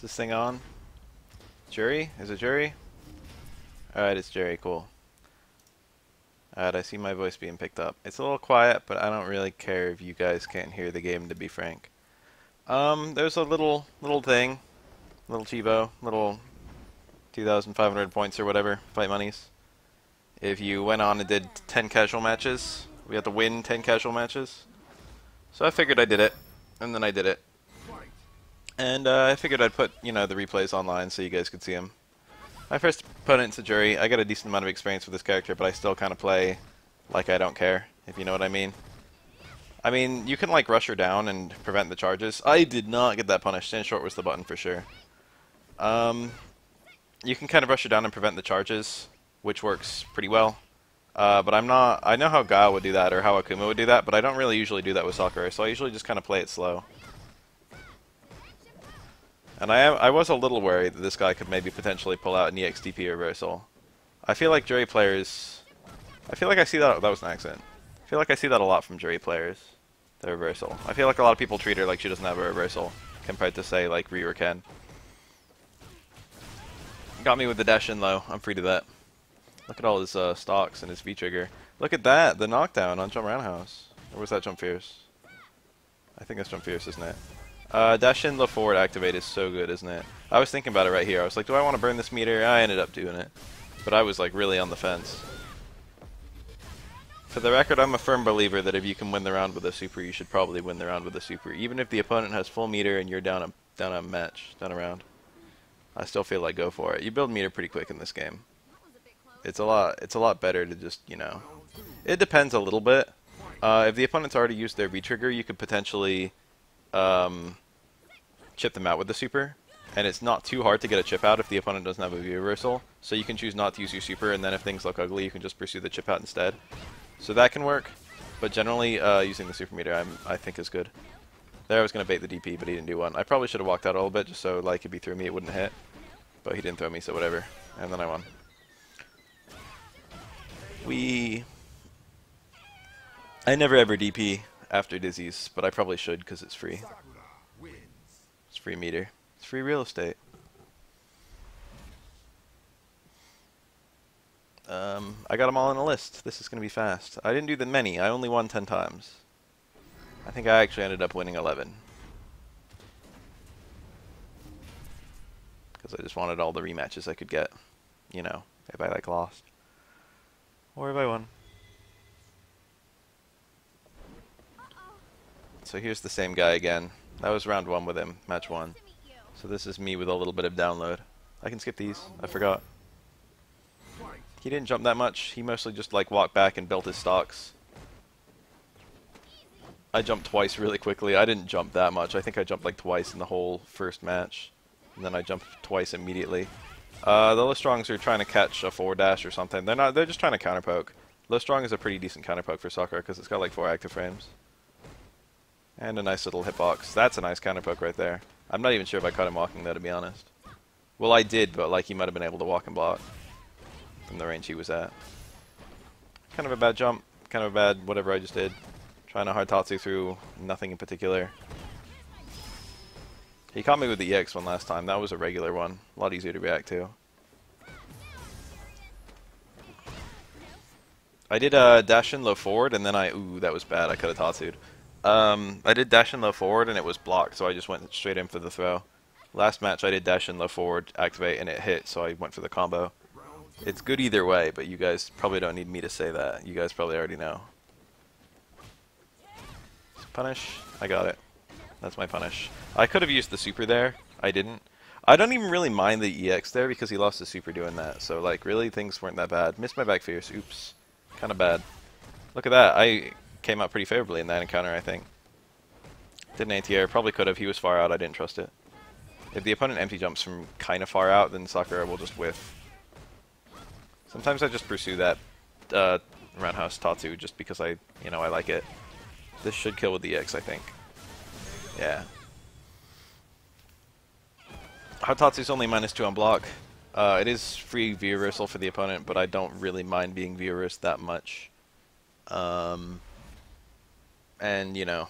this thing on? Juri? Is it Juri? Alright, it's Juri. Cool. Alright, I see my voice being picked up. It's a little quiet, but I don't really care if you guys can't hear the game, to be frank. There's a little thing. Little Chivo. Little 2,500 points or whatever. Fight monies. If you went on and did 10 casual matches, we had to win 10 casual matches. So I figured I did it. And then I did it. And I figured I'd put, you know, the replays online so you guys could see them. My first opponent's a Juri. I got a decent amount of experience with this character, but I still kind of play like I don't care, if you know what I mean. I mean, you can like rush her down and prevent the charges. I did not get that punished. Stand short was the button for sure. You can kind of rush her down and prevent the charges, which works pretty well. But I'm not... I know how Guile would do that, or how Akuma would do that, but I don't really usually do that with Sakura, so I usually just kind of play it slow. And I was a little worried that this guy could maybe potentially pull out an EXTP reversal. I feel like Juri players... I feel like I see that... That was an accident. I feel like I see that a lot from Juri players. The reversal. I feel like a lot of people treat her like she doesn't have a reversal, compared to, say, like Ryu or Ken. Got me with the dash in low. I'm free to that. Look at all his stocks and his V-trigger. Look at that! The knockdown on Jump Roundhouse. Or was that Jump Fierce? I think that's Jump Fierce, isn't it? Dash in low forward activate is so good, isn't it? I was thinking about it right here. I was like, do I want to burn this meter? I ended up doing it. But I was like really on the fence. For the record, I'm a firm believer that if you can win the round with a super, you should probably win the round with a super. Even if the opponent has full meter and you're down a match, down a round. I still feel like go for it. You build meter pretty quick in this game. It's a lot better to just, you know. It depends a little bit. If the opponent's already used their V-trigger, you could potentially chip them out with the super. And it's not too hard to get a chip out if the opponent doesn't have a V-reversal. So you can choose not to use your super, and then if things look ugly, you can just pursue the chip out instead. So that can work, but generally using the super meter I think is good. There I was going to bait the DP, but he didn't do one. I probably should have walked out a little bit just so like if he threw me it wouldn't hit. But he didn't throw me, so whatever. And then I won. I never ever DP after Dizzy's, but I probably should because it's free. It's free meter. It's free real estate. I got them all on a list. This is going to be fast. I didn't do that many. I only won 10 times. I think I actually ended up winning 11. Because I just wanted all the rematches I could get. You know, if I like lost. Or if I won. So here's the same guy again. That was round 1 with him, match 1. So this is me with a little bit of download. I can skip these. I forgot. He didn't jump that much. He mostly just like walked back and built his stocks. I jumped twice really quickly. I didn't jump that much. I think I jumped like twice in the whole first match. And then I jumped twice immediately. The low strongs are trying to catch a forward dash or something. They're not. They're just trying to counter poke. Low strong is a pretty decent counter poke for Sakura because it's got like 4 active frames. And a nice little hitbox. That's a nice counter poke right there. I'm not even sure if I caught him walking though, to be honest. Well, I did, but like he might have been able to walk and block from the range he was at. Kind of a bad jump. Kind of a bad whatever I just did. Trying to hard Tatsu through nothing in particular. He caught me with the EX one last time. That was a regular one. A lot easier to react to. I did dash in low forward and then ooh, that was bad. I could have Tatsu'd. I did dash in low forward and it was blocked, so I just went straight in for the throw. Last match I did dash in low forward, activate, and it hit, so I went for the combo. It's good either way, but you guys probably don't need me to say that. You guys probably already know. Punish. I got it. That's my punish. I could have used the super there. I didn't. I don't even really mind the EX there because he lost the super doing that. So, like, really, things weren't that bad. Missed my back fierce. Oops. Kind of bad. Look at that. I came out pretty favorably in that encounter, I think. Didn't anti-air. Probably could have. He was far out. I didn't trust it. If the opponent empty jumps from kind of far out, then Sakura will just whiff. Sometimes I just pursue that roundhouse Tatsu just because I like it. This should kill with the EX, I think. Yeah. Hard Tatsu's only -2 on block. It is free V-reversal for the opponent, but I don't really mind being V-reversed that much. And, you know,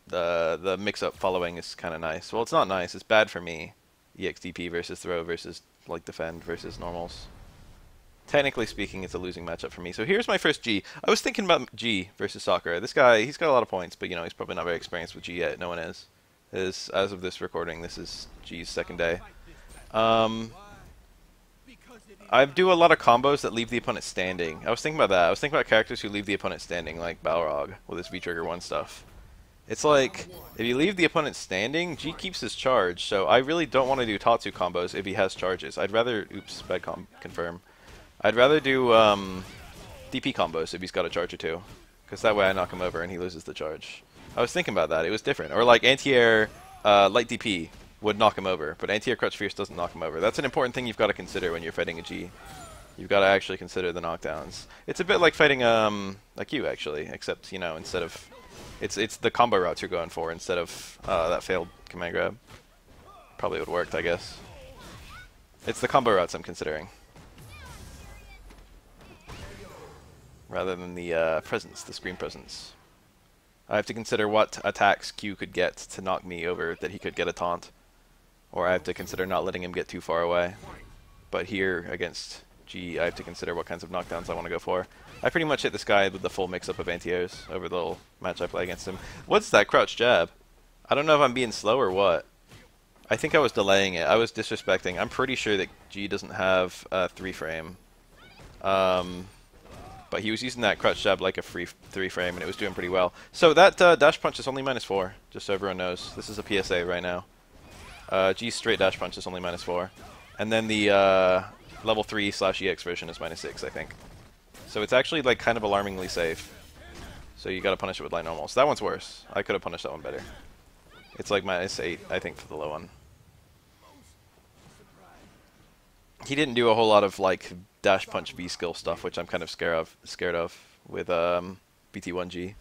the mix-up following is kind of nice. Well, it's not nice. It's bad for me. EXDP versus throw versus like defend versus normals. Technically speaking, it's a losing matchup for me. So here's my first G. I was thinking about G versus Sakura. This guy, he's got a lot of points, but you know, he's probably not very experienced with G yet. No one is. As of this recording, this is G's second day. I do a lot of combos that leave the opponent standing. I was thinking about that. I was thinking about characters who leave the opponent standing, like Balrog with his V-Trigger 1 stuff. It's like, if you leave the opponent standing, G keeps his charge, so I really don't want to do Tatsu combos if he has charges. I'd rather, oops, bad confirm. I'd rather do DP combos if he's got a charge or two, because that way I knock him over and he loses the charge. I was thinking about that. It was different. Or like anti-air light DP would knock him over, but anti-air Crutch Fierce doesn't knock him over. That's an important thing you've got to consider when you're fighting a G. You've got to actually consider the knockdowns. It's a bit like fighting like you actually, except you know instead of it's the combo routes you're going for instead of that failed command grab. Probably would have worked, I guess. It's the combo routes I'm considering, rather than the presence, the screen presence. I have to consider what attacks Q could get to knock me over that he could get a taunt. Or I have to consider not letting him get too far away. But here, against G, I have to consider what kinds of knockdowns I want to go for. I pretty much hit this guy with the full mix-up of anti-airs over the little match I play against him. What's that crouch jab? I don't know if I'm being slow or what. I think I was delaying it. I was disrespecting. I'm pretty sure that G doesn't have a 3-frame. But he was using that crouch jab like a free 3-frame, and it was doing pretty well. So that dash punch is only -4, just so everyone knows. This is a PSA right now. G's straight dash punch is only -4. And then the level 3/EX version is -6, I think. So it's actually like kind of alarmingly safe. So you gotta punish it with light normals. That one's worse. I could have punished that one better. It's like -8, I think, for the low one. He didn't do a whole lot of like dash punch V skill stuff, which I'm kind of scared of with BT1G.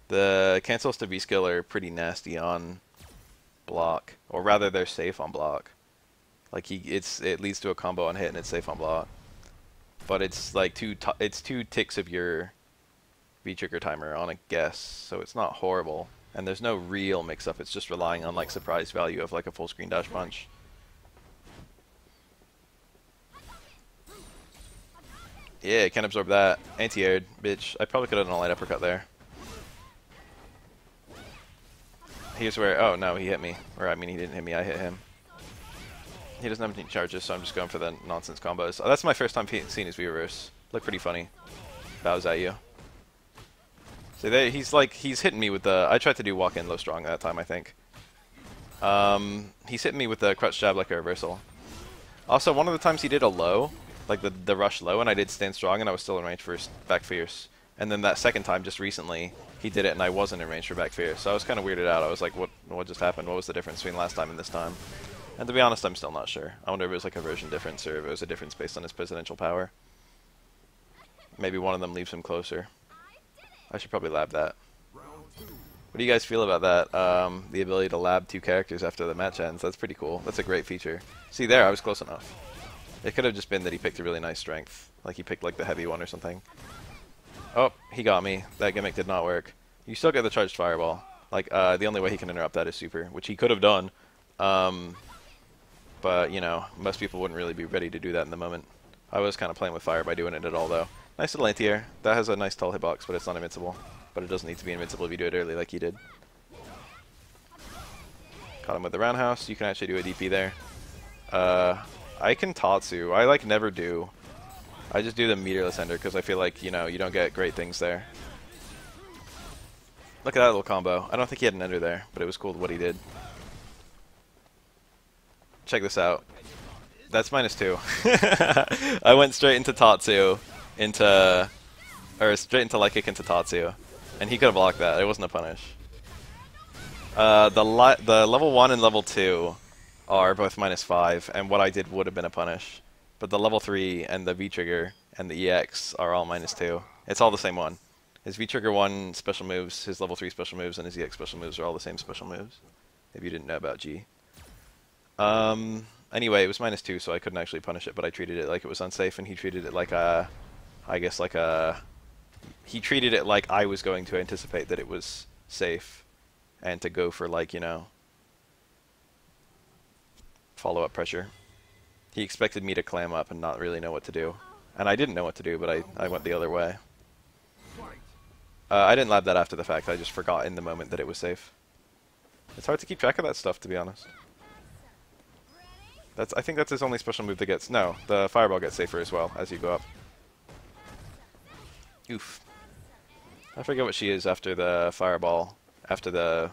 The cancels to V skill are pretty nasty on block, or rather they're safe on block. Like it leads to a combo on hit and it's safe on block. But it's like two ticks of your V trigger timer on a guess, so it's not horrible. And there's no real mix up. It's just relying on like surprise value of like a full screen dash punch. Yeah, can't absorb that. Anti-aired, bitch. I probably could have done a light uppercut there. Here's where... Oh, no, he hit me. Or, I mean, he didn't hit me. I hit him. He doesn't have any charges, so I'm just going for the nonsense combos. Oh, that's my first time seeing his V-reverse. Look pretty funny. Bows at you. So there, he's hitting me with the... I tried to do walk-in low strong that time, I think. He's hitting me with the crutch jab like a reversal. Also, one of the times he did a low... like the rush low, and I did stand strong, and I was still in range for back fierce. And then that second time, just recently, he did it, and I wasn't in range for back fierce. So I was kind of weirded out. I was like, what just happened? What was the difference between last time and this time? And to be honest, I'm still not sure. I wonder if it was like a version difference, or if it was a difference based on his presidential power. Maybe one of them leaves him closer. I should probably lab that. What do you guys feel about that? The ability to lab 2 characters after the match ends. That's pretty cool. That's a great feature. See there, I was close enough. It could have just been that he picked a really nice strength. Like he picked like the heavy one or something. Oh, he got me. That gimmick did not work. You still get the charged fireball. Like, the only way he can interrupt that is super, which he could have done. But, you know, most people wouldn't really be ready to do that in the moment. I was kind of playing with fire by doing it at all, though. Nice little anti-air. That has a nice tall hitbox, but it's not invincible. But it doesn't need to be invincible if you do it early like he did. Caught him with the roundhouse. You can actually do a DP there. I can Tatsu. I like never do. I just do the meterless ender because I feel like, you know, you don't get great things there. Look at that little combo. I don't think he had an ender there, but it was cool what he did. Check this out. That's -2. I went straight into Tatsu, straight into light kick into Tatsu, and he could have blocked that. It wasn't a punish. The level 1 and level 2 are both -5, and what I did would have been a punish. But the level 3 and the V-trigger and the EX are all -2. It's all the same one. His V-trigger 1 special moves, his level 3 special moves, and his EX special moves are all the same special moves. If you didn't know about G. Anyway, it was -2, so I couldn't actually punish it, but I treated it like it was unsafe, and he treated it like a... I guess like a... He treated it like I was going to anticipate that it was safe, and to go for like, you know... follow-up pressure. He expected me to clam up and not really know what to do. And I didn't know what to do, but I went the other way. I didn't lab that after the fact. I just forgot in the moment that it was safe. It's hard to keep track of that stuff, to be honest. I think that's his only special move that gets... No, the fireball gets safer as well as you go up. Oof. I forget what she is after the fireball. After the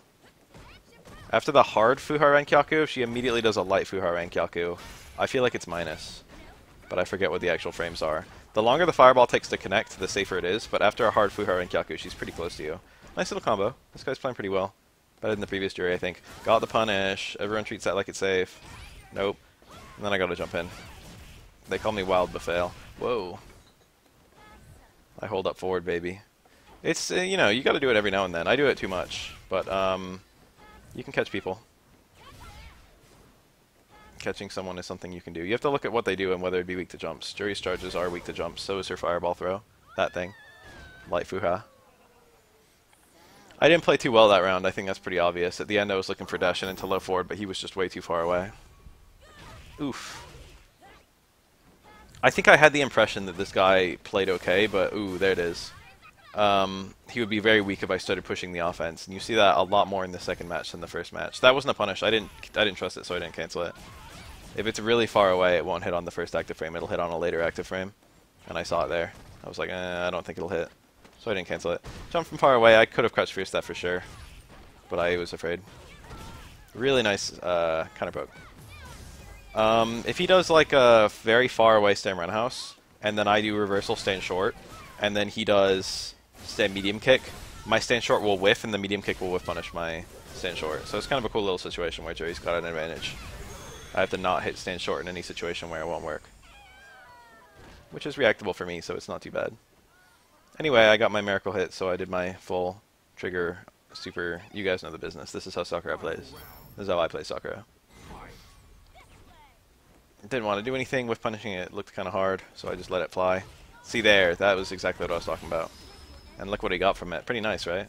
hard Fuhara Kyaku, she immediately does a light Fuhara Kyaku. I feel like it's minus, but I forget what the actual frames are. The longer the fireball takes to connect, the safer it is, but after a hard Fuhara Kyaku, she's pretty close to you. Nice little combo. This guy's playing pretty well. Better than the previous Juri, I think. Got the punish. Everyone treats that like it's safe. Nope. And then I gotta jump in. They call me Wild Bafael. Whoa. I hold up forward, baby. It's, you know, you gotta do it every now and then. I do it too much, but, you can catch people. Catching someone is something you can do. You have to look at what they do and whether it'd be weak to jumps. Juri's charges are weak to jumps. So is her fireball throw. That thing. Light Fuha. I didn't play too well that round. I think that's pretty obvious. At the end I was looking for Dashin into low forward, but he was just way too far away. Oof. I think I had the impression that this guy played okay, but ooh, there it is. He would be very weak if I started pushing the offense, and you see that a lot more in the second match than the first match. That wasn't a punish. I didn't trust it, so I didn't cancel it. If it's really far away, it won't hit on the first active frame. It'll hit on a later active frame, and I saw it there. I was like, I don't think it'll hit, so I didn't cancel it. Jump from far away. I could have crouched fierce that for sure, but I was afraid. Really nice counter poke. If he does like a very far away stand roundhouse, and then I do reversal stand short, and then he does stand medium kick, my stand short will whiff, and the medium kick will whiff punish my stand short. So it's kind of a cool little situation where Juri's got an advantage. I have to not hit stand short in any situation where it won't work. Which is reactable for me, so it's not too bad. Anyway, I got my miracle hit, so I did my full trigger super... You guys know the business. This is how Sakura plays. This is how I play Sakura. Didn't want to do anything with punishing it. It looked kind of hard, so I just let it fly. See there, that was exactly what I was talking about. And look what he got from it. Pretty nice, right?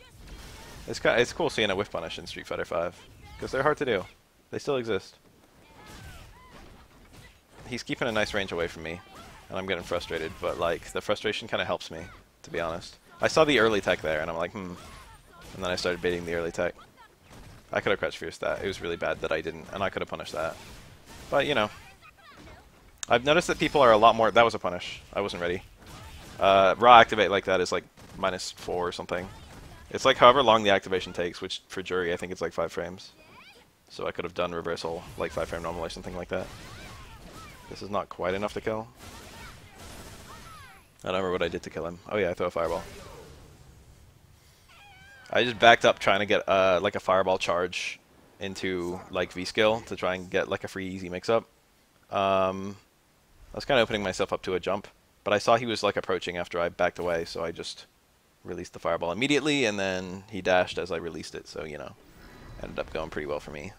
It's cool seeing a whiff punish in Street Fighter V, because they're hard to do. They still exist. He's keeping a nice range away from me, and I'm getting frustrated, but like the frustration kind of helps me, to be honest. I saw the early tech there, and I'm like, and then I started baiting the early tech. I could have crouch fierce that. It was really bad that I didn't, and I could have punished that. But, you know. I've noticed that people are a lot more... That was a punish. I wasn't ready. Raw activate like that is like -4 or something. It's like however long the activation takes, which for Juri I think it's like 5 frames. So I could have done reversal like 5 frame normal or something like that. This is not quite enough to kill. I don't remember what I did to kill him. Oh yeah, I throw a fireball. I just backed up trying to get like a fireball charge into like V-skill to try and get like a free easy mix-up. I was kind of opening myself up to a jump, but I saw he was like approaching after I backed away, so I just released the fireball immediately, and then he dashed as I released it, so, you know, ended up going pretty well for me.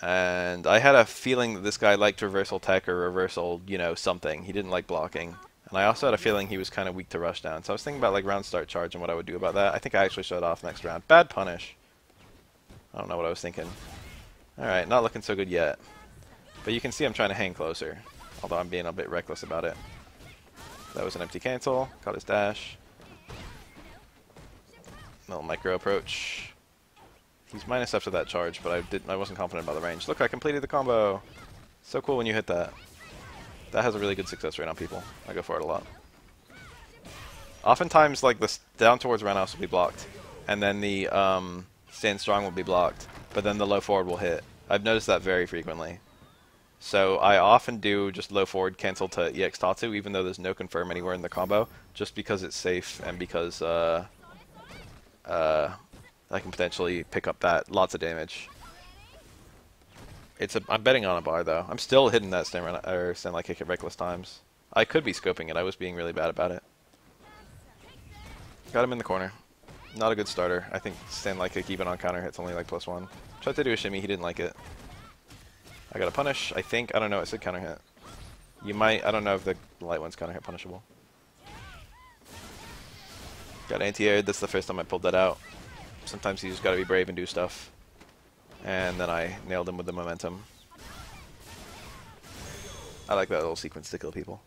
And I had a feeling that this guy liked reversal tech or reversal, you know, something. He didn't like blocking. And I also had a feeling he was kind of weak to rush down. So I was thinking about like round start charge and what I would do about that. I think I actually shut off next round. Bad punish. I don't know what I was thinking. Alright, not looking so good yet. But you can see I'm trying to hang closer. Although I'm being a bit reckless about it. That was an empty cancel. Caught his dash. Little micro approach. He's minus after that charge, but I wasn't confident about the range. Look, I completed the combo. So cool when you hit that. That has a really good success rate on people. I go for it a lot. Oftentimes, like, the down towards roundhouse will be blocked. And then the stand strong will be blocked. But then the low forward will hit. I've noticed that very frequently. So I often do just low forward cancel to EX Tatsu, even though there's no confirm anywhere in the combo. Just because it's safe and because I can potentially pick up that lots of damage. I'm betting on a bar though. I'm still hitting that stand like kick at reckless times. I could be scoping it. I was being really bad about it. Got him in the corner. Not a good starter. I think stand like kick even on counter hits only like +1. Tried to do a shimmy. He didn't like it. I got a punish. I think. I don't know. It said counter hit. You might. I don't know if the light one's counter hit punishable. Got anti-aired. That's the first time I pulled that out. Sometimes you just gotta be brave and do stuff. And then I nailed him with the momentum. I like that little sequence to kill people.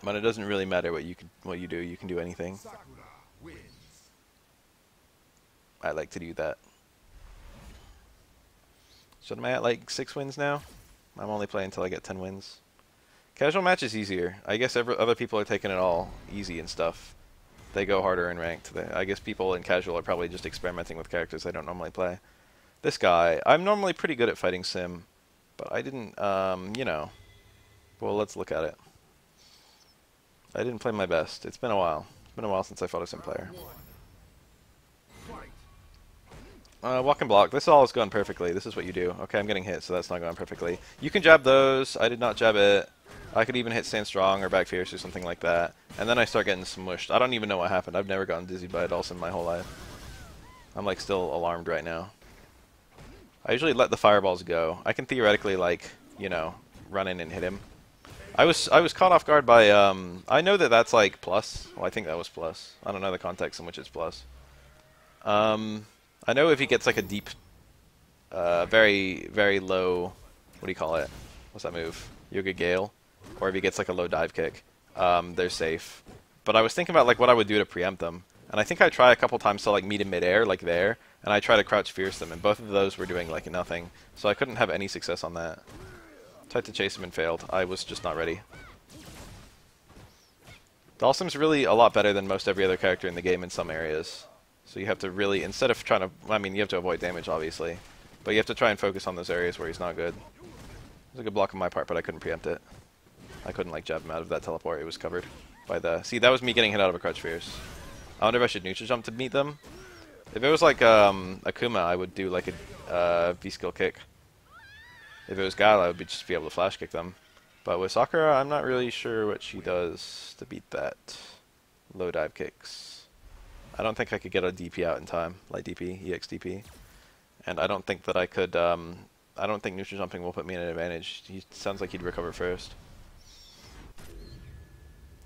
But it doesn't really matter what you do. You can do anything. I like to do that. So am I at like 6 wins now? I'm only playing until I get 10 wins. Casual match is easier. I guess other people are taking it all easy and stuff. They go harder in ranked. I guess people in casual are probably just experimenting with characters they don't normally play. This guy, I'm normally pretty good at fighting Sim, but I didn't, you know. Well, let's look at it. I didn't play my best. It's been a while. It's been a while since I fought a Sim player. Walk and block. This all is going perfectly. This is what you do. Okay, I'm getting hit, so that's not going perfectly. You can jab those. I did not jab it. I could even hit stand strong or back fierce or something like that. And then I start getting smushed. I don't even know what happened. I've never gotten dizzy by a Dhalsim my whole life. I'm like still alarmed right now. I usually let the fireballs go. I can theoretically, like, you know, run in and hit him. I was caught off guard by I know that that's like plus. Well, I think that was plus. I don't know the context in which it's plus. I know if he gets like a deep, very, very low, what do you call it? What's that move? Yoga Gale. Or if he gets like a low dive kick, they're safe. But I was thinking about like what I would do to preempt them. And I think I try a couple times to like meet him midair, like there, and I try to crouch fierce them, and both of those were doing like nothing. So I couldn't have any success on that. Tried to chase him and failed. I was just not ready. Dhalsim's really a lot better than most every other character in the game in some areas. So you have to really, instead of trying to, I mean, you have to avoid damage, obviously. But you have to try and focus on those areas where he's not good. It was a good block on my part, but I couldn't preempt it. I couldn't, like, jab him out of that teleport. It was covered by the... See, that was me getting hit out of a crouch fierce. I wonder if I should neutral jump to meet them. If it was, like, Akuma, I would do, like, a V-skill kick. If it was Gal, I would just be able to flash kick them. But with Sakura, I'm not really sure what she does to beat that. Low dive kicks. I don't think I could get a DP out in time, light DP, EX DP. And I don't think that I could, I don't think neutral jumping will put me in an advantage. He sounds like he'd recover first.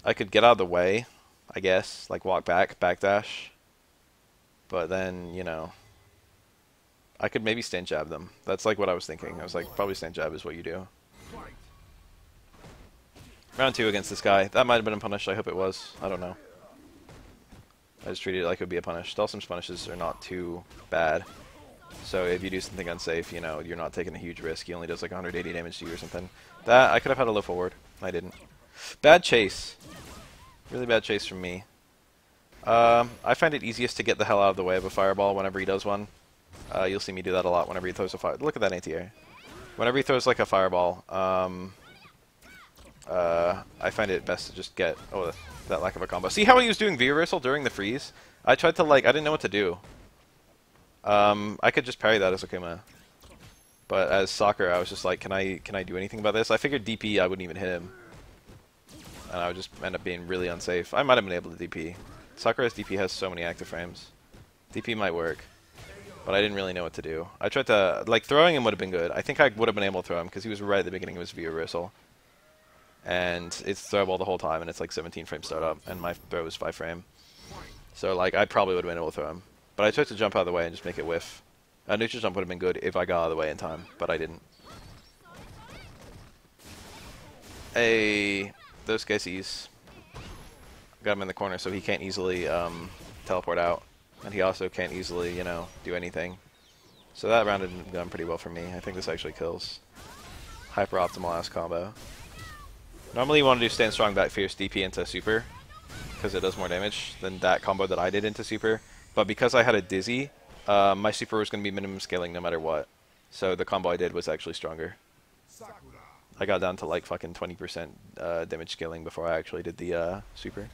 I could get out of the way, I guess, like walk back, backdash. But then, you know, I could maybe stand jab them. That's like what I was thinking. I was like, probably stand jab is what you do. Round 2 against this guy. That might have been a punish. I hope it was. I don't know. I just treated it like it would be a punish. Dhalsim's punishes are not too bad. So if you do something unsafe, you know, you're not taking a huge risk. He only does like 180 damage to you or something. That, I could have had a low forward. I didn't. Bad chase. Really bad chase from me. I find it easiest to get the hell out of the way of a fireball whenever he does one. You'll see me do that a lot whenever he throws a fire. Look at that anti-air. Whenever he throws like a fireball, I find it best to just get... Oh, that lack of a combo. See how he was doing V-reversal during the freeze? I tried to, like... I didn't know what to do. I could just parry that as Akuma. But as Sakura, I was just like, can I do anything about this? I figured DP, I wouldn't even hit him. And I would just end up being really unsafe. I might have been able to DP. Sakura's DP has so many active frames. DP might work. But I didn't really know what to do. I tried to... Like, throwing him would have been good. I think I would have been able to throw him, because he was right at the beginning of his V-reversal. And it's throwable the whole time, and it's like 17 frame startup, and my throw is 5 frame. So, like, I probably would have been able to throw him. But I tried to jump out of the way and just make it whiff. A neutral jump would have been good if I got out of the way in time, but I didn't. Hey, those guys got him in the corner, so he can't easily teleport out. And he also can't easily, you know, do anything. So that round had gone pretty well for me. I think this actually kills. Hyper optimal ass combo. Normally you want to do stand strong back fierce DP into super, because it does more damage than that combo that I did into super. But because I had a dizzy, my super was going to be minimum scaling no matter what. So the combo I did was actually stronger. I got down to like fucking 20% damage scaling before I actually did the super.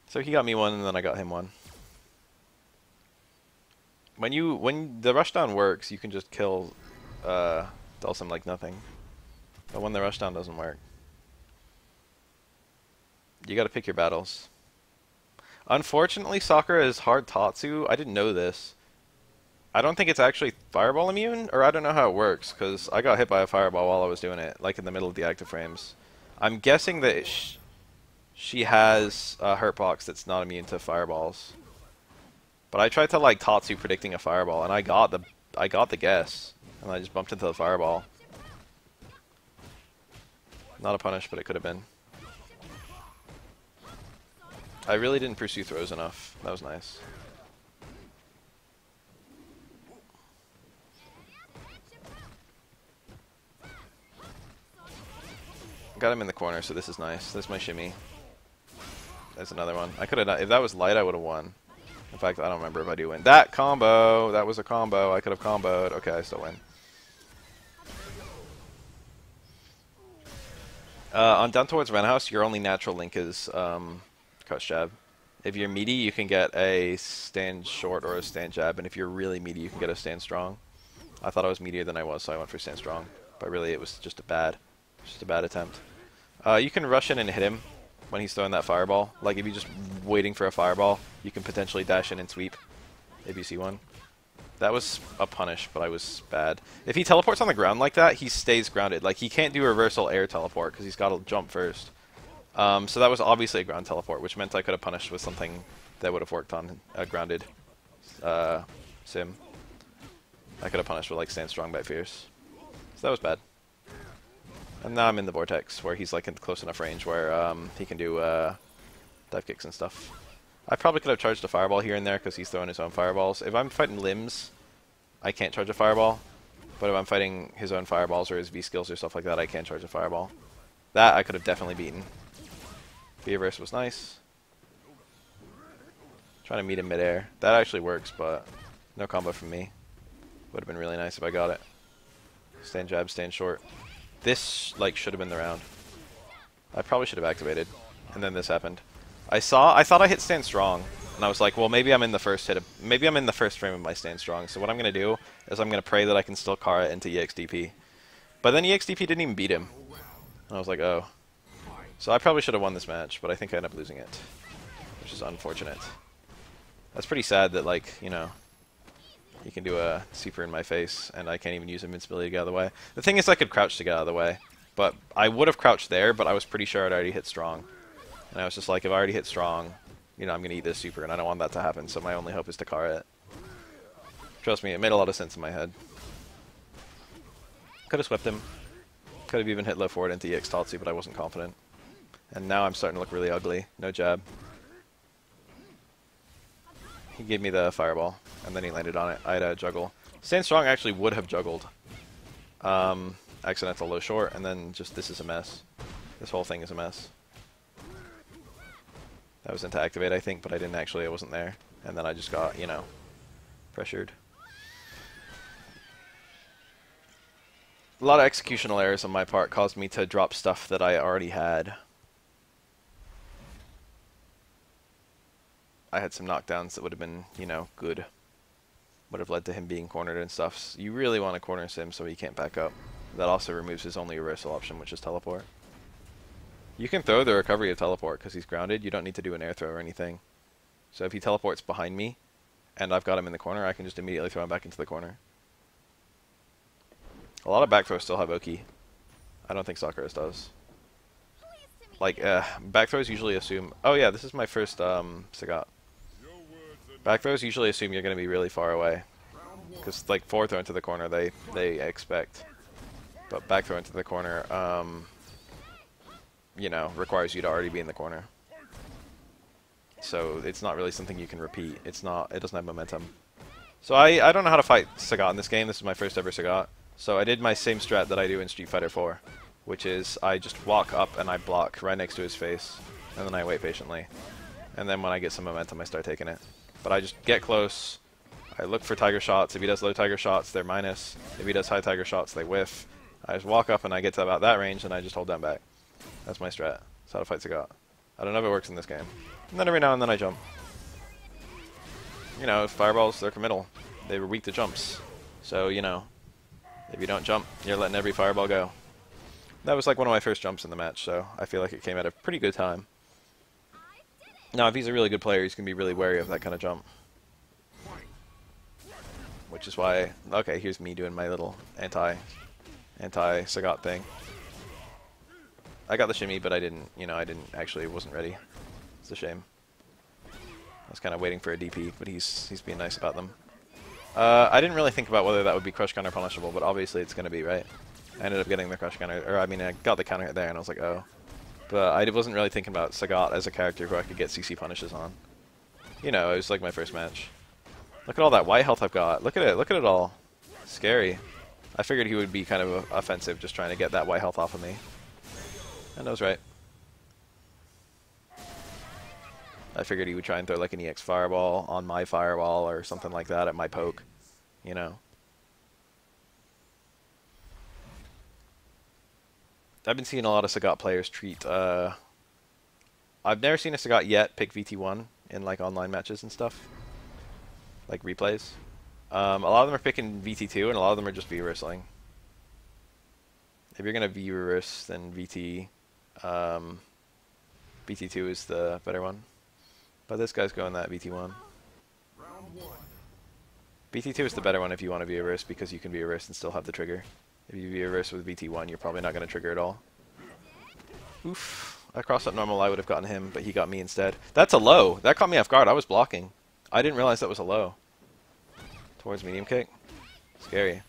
So he got me one and then I got him one. When the rushdown works, you can just kill Dhalsim like nothing. But when the rushdown doesn't work, you gotta pick your battles. Unfortunately, Sakura is hard Tatsu. I didn't know this. I don't think it's actually fireball immune, or I don't know how it works, because I got hit by a fireball while I was doing it, like in the middle of the active frames. I'm guessing that She has a hurt box that's not immune to fireballs. But I tried to like Tatsu predicting a fireball, and I got the guess, and I just bumped into the fireball. Not a punish, but it could have been. I really didn't pursue throws enough. That was nice. Got him in the corner, so this is nice. This is my shimmy. There's another one. I could have done, if that was light, I would have won. In fact, I don't remember if I do win. That combo! That was a combo. I could have comboed. Okay, I still win. On down towards Renhouse, your only natural link is crouch jab. If you're meaty, you can get a stand short or a stand jab, and if you're really meaty, you can get a stand strong. I thought I was meatier than I was, so I went for stand strong. But really, it was just a bad attempt. You can rush in and hit him when he's throwing that fireball. Like, if you're just waiting for a fireball, you can potentially dash in and sweep if you see one. That was a punish, but I was bad. If he teleports on the ground like that, he stays grounded. Like, he can't do reversal air teleport because he's got to jump first. So that was obviously a ground teleport, which meant I could have punished with something that would have worked on a grounded sim. I could have punished with, like, stand strong by fierce. So that was bad. And now I'm in the vortex, where he's like in close enough range where he can do dive kicks and stuff. I probably could have charged a fireball here and there because he's throwing his own fireballs. If I'm fighting limbs, I can't charge a fireball. But if I'm fighting his own fireballs or his V skills or stuff like that, I can charge a fireball. That I could have definitely beaten. V-reverse was nice. Trying to meet him midair. That actually works, but no combo from me. Would have been really nice if I got it. Stand jab, stand short. This, like, should have been the round. I probably should have activated. And then this happened. I thought I hit stand strong. And I was like, well, maybe I'm in the first maybe I'm in the first frame of my stand strong. So what I'm going to do is I'm going to pray that I can still Kara into EXDP. But then EXDP didn't even beat him. And I was like, oh. So I probably should have won this match, but I think I ended up losing it. Which is unfortunate. That's pretty sad that, like, you know, he can do a super in my face, and I can't even use invincibility to get out of the way. The thing is, I could crouch to get out of the way. But I would have crouched there, but I was pretty sure I'd already hit strong. And I was just like, if I already hit strong, you know, I'm going to eat this super, and I don't want that to happen, so my only hope is to Kara it. Trust me, it made a lot of sense in my head. Could have swept him. Could have even hit low forward into EX Tatsu, but I wasn't confident. And now I'm starting to look really ugly. No jab. He gave me the fireball, and then he landed on it. I had a juggle. Stand strong actually would have juggled. Accidental low short, and then just this is a mess. This whole thing is a mess. That was into activate, I think, but I didn't actually. I wasn't there. And then I just got, you know, pressured. A lot of executional errors on my part caused me to drop stuff that I already had. I had some knockdowns that would have been, you know, good. Would have led to him being cornered and stuff. So you really want to corner Sim so he can't back up. That also removes his only reversal option, which is teleport. You can throw the recovery of teleport because he's grounded. You don't need to do an air throw or anything. So if he teleports behind me and I've got him in the corner, I can just immediately throw him back into the corner. A lot of back throws still have Oki. I don't think Sakura does. Like, back throws usually assume... Oh yeah, this is my first Sagat. Back throws usually assume you're going to be really far away. Because, like, forward throw into the corner, they expect. But back throw into the corner, you know, requires you to already be in the corner. So it's not really something you can repeat. It doesn't have momentum. So I don't know how to fight Sagat in this game. This is my first ever Sagat. So I did my same strat that I do in Street Fighter 4. Which is, I just walk up and I block right next to his face. And then I wait patiently. And then when I get some momentum, I start taking it. But I just get close. I look for tiger shots. If he does low tiger shots, they're minus. If he does high tiger shots, they whiff. I just walk up and I get to about that range and I just hold them back. That's my strat. That's how to fight Sagat. I don't know if it works in this game. And then every now and then I jump. You know, fireballs, they're committal. They were weak to jumps. So, you know, if you don't jump, you're letting every fireball go. That was like one of my first jumps in the match, so I feel like it came at a pretty good time. Now, if he's a really good player, he's going to be really wary of that kind of jump. Which is why... Okay, here's me doing my little anti-Sagat thing. I got the shimmy, but I didn't, you know, I didn't actually, wasn't ready. It's a shame. I was kind of waiting for a DP, but he's being nice about them. I didn't really think about whether that would be crush counter punishable, but obviously it's going to be, right? I ended up getting the crush counter, or I mean, I got the counter hit there, and I was like, oh. But I wasn't really thinking about Sagat as a character who I could get CC punishes on. You know, it was like my first match. Look at all that white health I've got. Look at it all. Scary. I figured he would be kind of offensive, just trying to get that white health off of me. And I was right. I figured he would try and throw like an EX fireball on my firewall or something like that at my poke. You know. I've been seeing a lot of Sagat players treat... I've never seen a Sagat yet pick VT1 in like online matches and stuff. Like replays. A lot of them are picking VT2 and a lot of them are just V-reversling. If you're going to V-reverse, then VT... VT2 is the better one. But this guy's going that VT1. VT2 is the better one if you want to V-reverse because you can V-reverse and still have the trigger. If you V-reverse with VT1, you're probably not going to trigger at all. Oof. I crossed up normal, I would have gotten him, but he got me instead. That's a low. That caught me off guard. I was blocking. I didn't realize that was a low. Towards medium kick. Scary.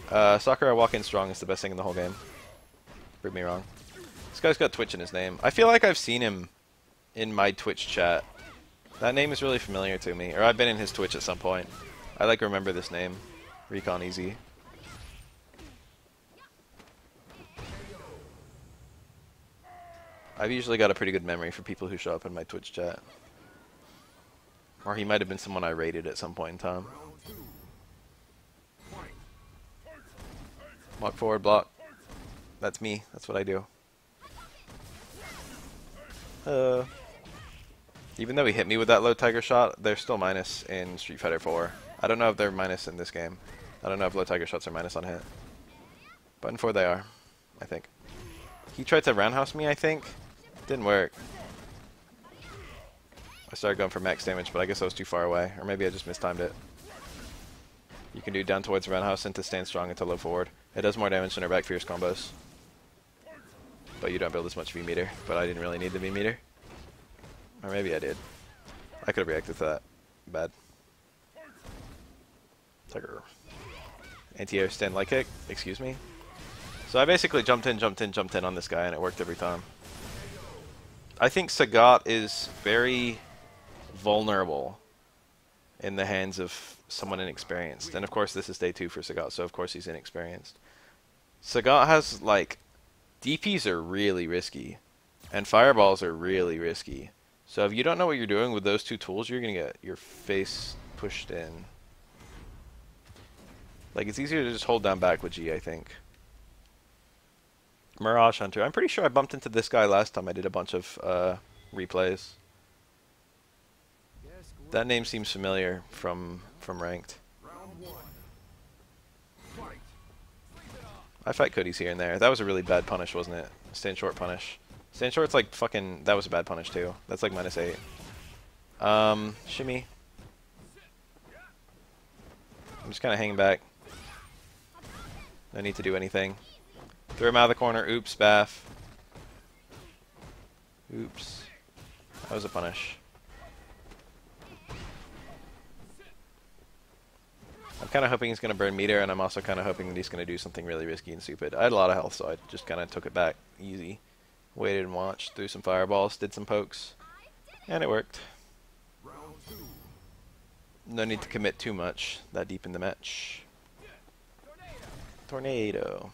Sakura walk in strong is the best thing in the whole game. Prove me wrong. This guy's got Twitch in his name. I feel like I've seen him in my Twitch chat. That name is really familiar to me. Or I've been in his Twitch at some point. I like remember this name. Recon Easy. I've usually got a pretty good memory for people who show up in my Twitch chat. Or he might have been someone I rated at some point in time. Walk forward, block. That's me. That's what I do. Even though he hit me with that low tiger shot, they're still minus in Street Fighter 4. I don't know if they're minus in this game. I don't know if low tiger shots are minus on hit. But in 4 they are, I think. He tried to roundhouse me, I think. Didn't work. I started going for max damage, but I guess I was too far away. Or maybe I just mistimed it. You can do down towards roundhouse into stand strong into low forward. It does more damage than our back fierce combos. But you don't build as much V meter. But I didn't really need the V meter. Or maybe I did. I could have reacted to that. Bad. Tiger. Anti-air stand light kick. Excuse me. So I basically jumped in on this guy, and it worked every time. I think Sagat is very vulnerable in the hands of someone inexperienced. And of course this is day 2 for Sagat, so of course he's inexperienced. Sagat has, like, DPs are really risky, and fireballs are really risky. So if you don't know what you're doing with those 2 tools, you're going to get your face pushed in. Like, it's easier to just hold down back with G, I think. Mirage Hunter. I'm pretty sure I bumped into this guy last time I did a bunch of replays. That name seems familiar from ranked. I fight Cody's here and there. That was a really bad punish, wasn't it? Stand short punish. Stand short's like fucking... That was a bad punish too. That's like -8. Shimmy. I'm just kind of hanging back. No need to do anything. Throw him out of the corner. Oops, Baf. Oops. That was a punish. I'm kind of hoping he's going to burn meter, and I'm also kind of hoping that he's going to do something really risky and stupid. I had a lot of health, so I just kind of took it back easy. Waited and watched. Threw some fireballs. Did some pokes. And it worked. No need to commit too much that deep in the match. Tornado.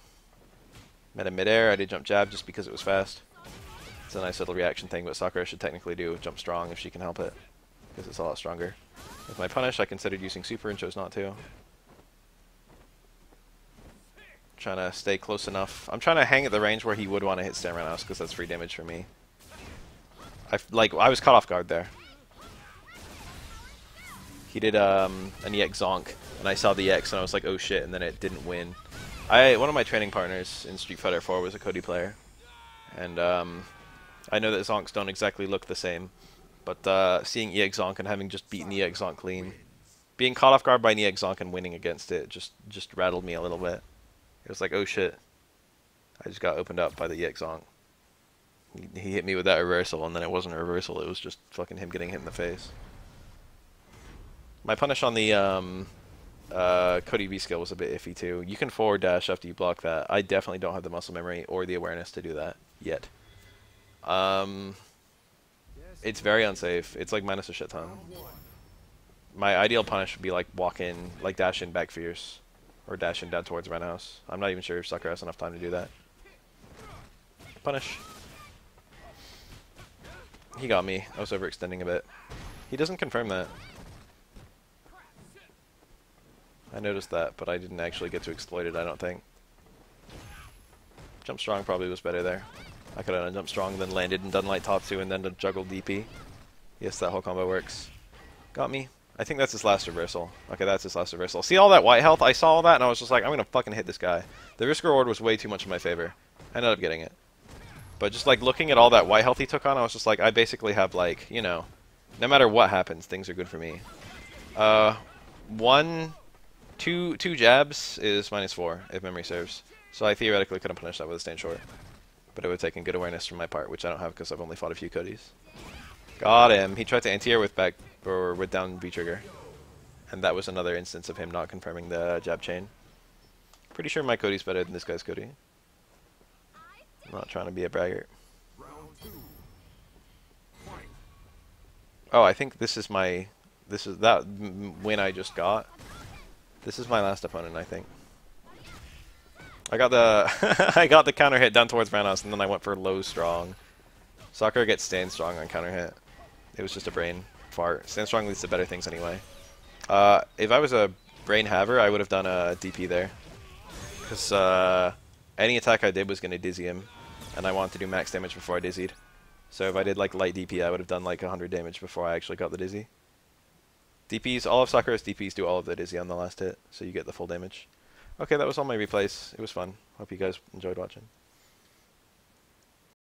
Met a midair, I did jump jab just because it was fast. It's a nice little reaction thing, but Sakura should technically do jump strong if she can help it, because it's a lot stronger. With my punish, I considered using super and chose not to. Trying to stay close enough. I'm trying to hang at the range where he would want to hit stand roundhouse, because that's free damage for me. I was caught off guard there. He did an EX zonk, and I saw the EX, and I was like, oh shit, and then it didn't win. One of my training partners in Street Fighter 4 was a Cody player, and I know that zonks don't exactly look the same, but seeing EX zonk and having just beaten EX zonk clean, being caught off guard by an EX zonk and winning against it just rattled me a little bit. It was like, oh shit, I just got opened up by the EX zonk. He hit me with that reversal, and then it wasn't a reversal, it was just fucking him getting hit in the face. My punish on the Cody V skill was a bit iffy too. You can forward dash after you block that. I definitely don't have the muscle memory or the awareness to do that yet. It's very unsafe. It's like minus a shit ton. My ideal punish would be like walk in, like dash in back fierce, or dash in down towards Renhouse. I'm not even sure if Sakura has enough time to do that. Punish. He got me. I was overextending a bit. He doesn't confirm that. I noticed that, but I didn't actually get to exploit it, I don't think. Jump strong probably was better there. I could have done jump strong, then landed and done light top 2 and then juggled DP. Yes, that whole combo works. Got me. I think that's his last reversal. Okay, that's his last reversal. See all that white health? I saw all that and I was just like, I'm gonna fucking hit this guy. The risk reward was way too much in my favor. I ended up getting it. But just like looking at all that white health he took on, I was just like, I basically have like, you know, no matter what happens, things are good for me. Two jabs is -4 if memory serves. So I theoretically couldn't punish that with a stand short. But it would have taken good awareness from my part, which I don't have because I've only fought a few Codys. Got him. He tried to anti-air with back or with down V trigger. And that was another instance of him not confirming the jab chain. Pretty sure my Cody's better than this guy's Cody. I'm not trying to be a braggart. Oh, I think this is that win I just got. This is my last opponent, I think. I got the I got the counter hit down towards Renhouse, and then I went for low strong. Sakura gets stand strong on counter hit. It was just a brain fart. Stand strong leads to better things anyway. If I was a brain haver, I would have done a DP there, because any attack I did was going to dizzy him, and I wanted to do max damage before I dizzied. So if I did like light DP, I would have done like 100 damage before I actually got the dizzy. DPs, all of Sakura's DPs do all of the dizzy on the last hit, so you get the full damage. Okay, that was all my replays. It was fun. Hope you guys enjoyed watching.